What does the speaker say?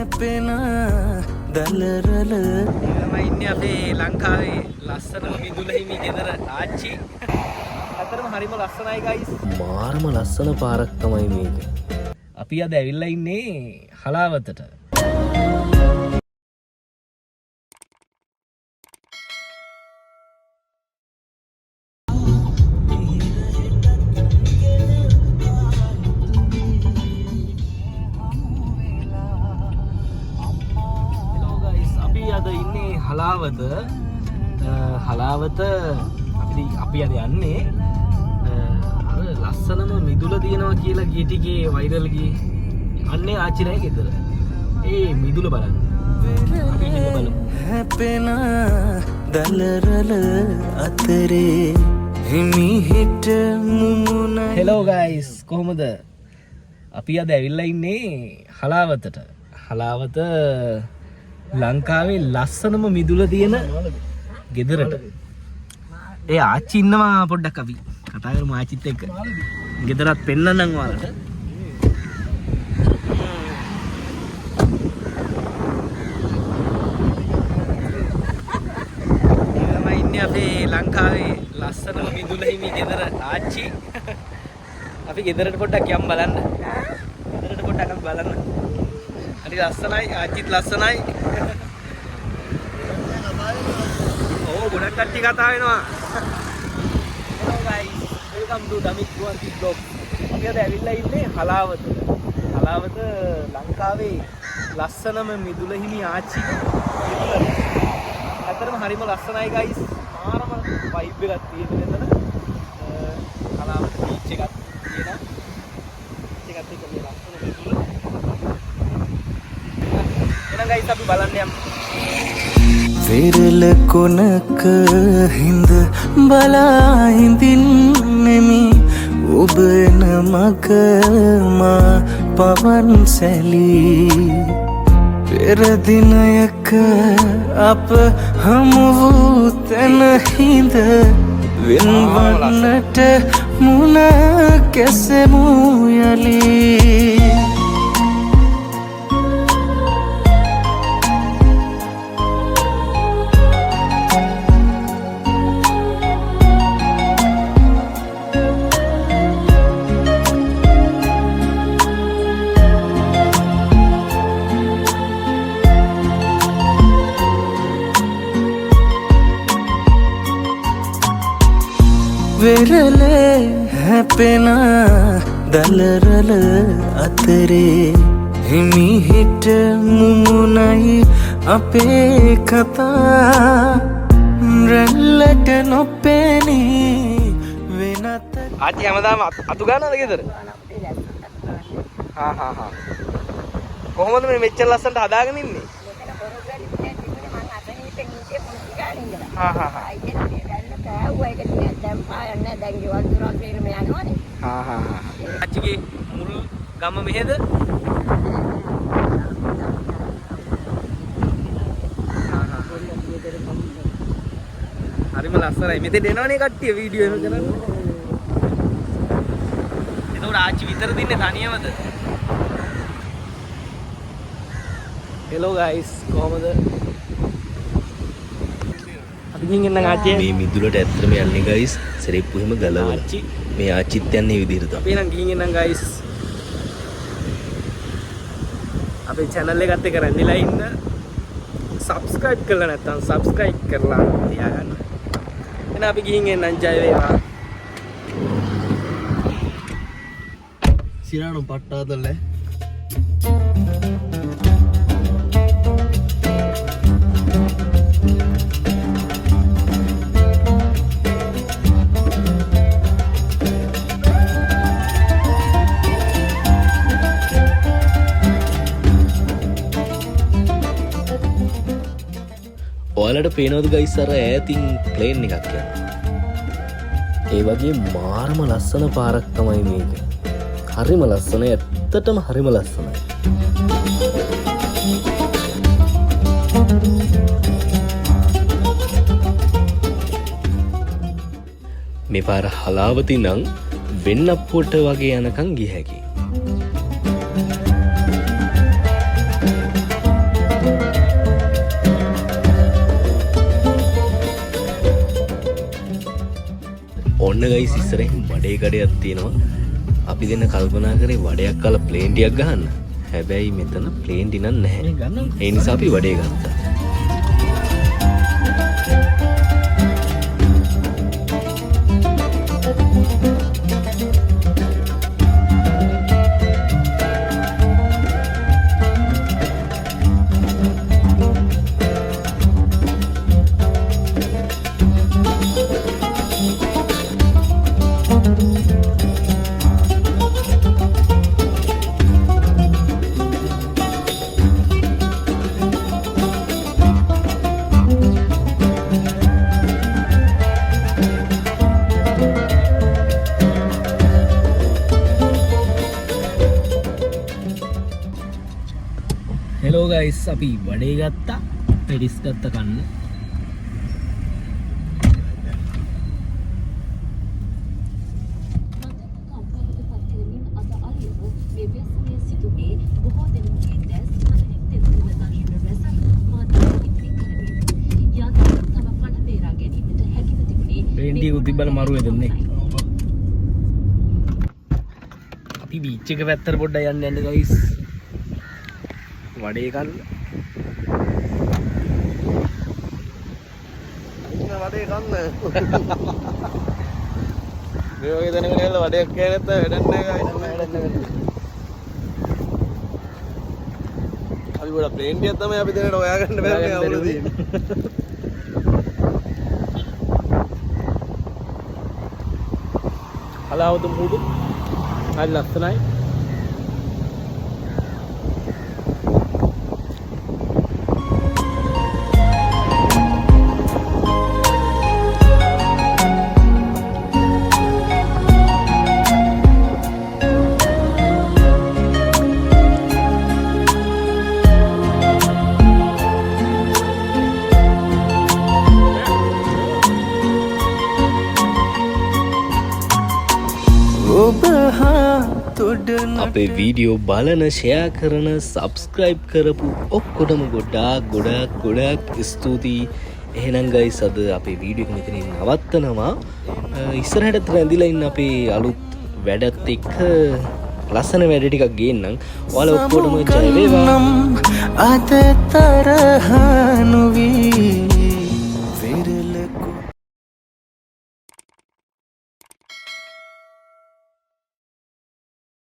හැපෙන දලරල මම ඉන්නේ අපේ ලංකාවේ ලස්සනම මිදුල හිමි ගෙදර ආච්චි. අතරම හරිම ලස්සනයි ගයිස්. මාරම ලස්සන පාරක් තමයි මේක. අපි අද ඇවිල්ලා ඉන්නේ හලාවතට. හලාවත අපි අද යන්නේ අර ලස්සනම මිදුල තියෙනවා කියලා ගිය ටිකේ වෛරල් ගියේ අන්නේ ආච්චිරයි ගෙදර. ඒ මිදුල බලන්න. අපි බලමු. හැපෙන දලරල අතරේ හිමිහිට මුමුණ. හෙලෝ ගයිස්, කොහොමද? අපි අද ඇවිල්ලා ඉන්නේ හලාවතට. හලාවත ලංකාවේ ලස්සනම මිදුල තියෙන ගෙදරට. ඒ ආච්චි ඉන්නවා, පොඩ්ඩක් අපි කතා කරමු ආච්චිත් එක්ක. ගෙදරත් පෙන්නන්නම් ඔයාලට. මම ඉන්නේ අපේ ලංකාවේ ලස්සනම මිදුල හිමි ගෙදර ආච්චි. අපි ගෙදරට පොඩ්ඩක් යම් බලන්න. ගෙදරට පොඩ්ඩක් අපි බලන්න. හරි ලස්සනයි, ආච්චිත් ලස්සනයි. ගොඩක් කට්ටිය කතා වෙනවා. Hello guys, welcome to Damit Guwanti vlog. අපි අද ඇවිල්ලා ඉන්නේ හලාවත. හලාවත ලංකාවේ ලස්සනම මිදුල හිමි ආච්චි. අතරම හරිම ලස්සනයි guys. මාරම vibe එකක් තියෙන මෙතන. හලාවත beach එකක් තියෙනවා. ඒකත් එක්ක මේ ලස්සන මිදුල. එහෙනම් guys අපි බලන්න යමු. වෙරළ කොනක හිඳ බලා හිඳින්නෙමි ඔබ එන මග මා පවන් සැලී පෙර දිනයක අප හමු වූ තැන හිඳ වෙන්වන්නට මුණ කැසෙමු යලී. වෙරළේ හැපෙන දලරල අතරේ හිමිහිට මුමුණයි අපේ කතා රැල්ලට නොපෙනී වෙනත. ආච්චි හැමදාම අතු ගන්නවද ගෙදර? කොහොමද මේ මෙච්චර ලස්සනට හදාගෙන ඉන්නේ? ආච්චිගේ මුල් ගම මෙහෙද? හරිම ලස්සනයි. මෙතෙන් එනවනේ කට්ටිය වීඩියෝ එහෙම කරන්න. එතකොට ආච්චි විතර දින්නේ තනියමද? හෙලෝ ගයිස්, කොහමද? අපි ගිහින් එන්න ආච්චි. මේ මිදුලට ඇත්තටම යන්නේ ගයිස් සෙරෙප්පු එහෙම ගලවලා. ආච්චි මේ ආච්චිත් යන්නේ විදිහට තමයි. අපි නම් ගිහින් එන්නම් ගයිස්. අපේ channel එකත් එක්ක රැඳිලා ඉන්න. subscribe කරලා නැත්නම් subscribe කරලා තියාගන්න. එහෙනම් අපි ගිහින් එන්නම්. ජය වේවා. සිරාණු පට්ටාදල්ලේ ඔයාලට පේනවද ගයිස් අර ඈතින් ප්ලේන් එකක් යනවා. ඒ වගේ මාරම ලස්සන පාරක් තමයි මේක. හරිම ලස්සනයි, ඇත්තටම හරිම ලස්සනයි. මේ පාර හලාවති නම් වෙන්නප්පුවට වගේ යනකම් ගිය හැකියි. ගයිස් ඉස්සරහින් වඩේ කඩයක් තියෙනවා. අපි දෙන්න කල්පනා කරේ වඩයක් කාලා ප්ලේන් ටිකක් ගහන්න. හැබැයි මෙතන ප්ලේන් ටික නැහැ. ඒ නිසා අපි වඩේ ගත්තා. හෙලෝ ගයිස් අපි වඩේ ගත්තා පෙඩිස් ගත්ත කන්න පේන්ටි උතිබල මරුවේ දෙන්නේ අපි බීච් එක පැත්තට පොඩ්ඩක් යන්න ගයිස් වඩේ කන්න වඩේ කන්න මේ වගේ දැනගෙන ඉන්න වඩයක් කෑ නැත්නම් වැඩක් නැහැ අපි පොඩ ප්ලේන් ටිකක් තමයි අපි දෙන්නට හොයාගන්න බැරි අවුල තියෙන්නේ හලාවත මුහුදු හරි ලස්සනයි අපේ වීඩියෝ බලන ෂෙයා කරන සබස්ක්‍රයිබ් කරපු ඔක්කොටම ගොඩක් ස්තුතියි. එහෙනම් ගයිස් අද අපේ වීඩියෝ එක මෙතනින් නවත්තනවා. ඉස්සරහට රැඳිලා ඉන්න අපේ අලුත් වැඩත් එක්ක ලස්සන වැඩ ටිකක් ගේන්නම්. ඔයාලා ඔක්කොටම ජය වේවා. අද තරහ නොවී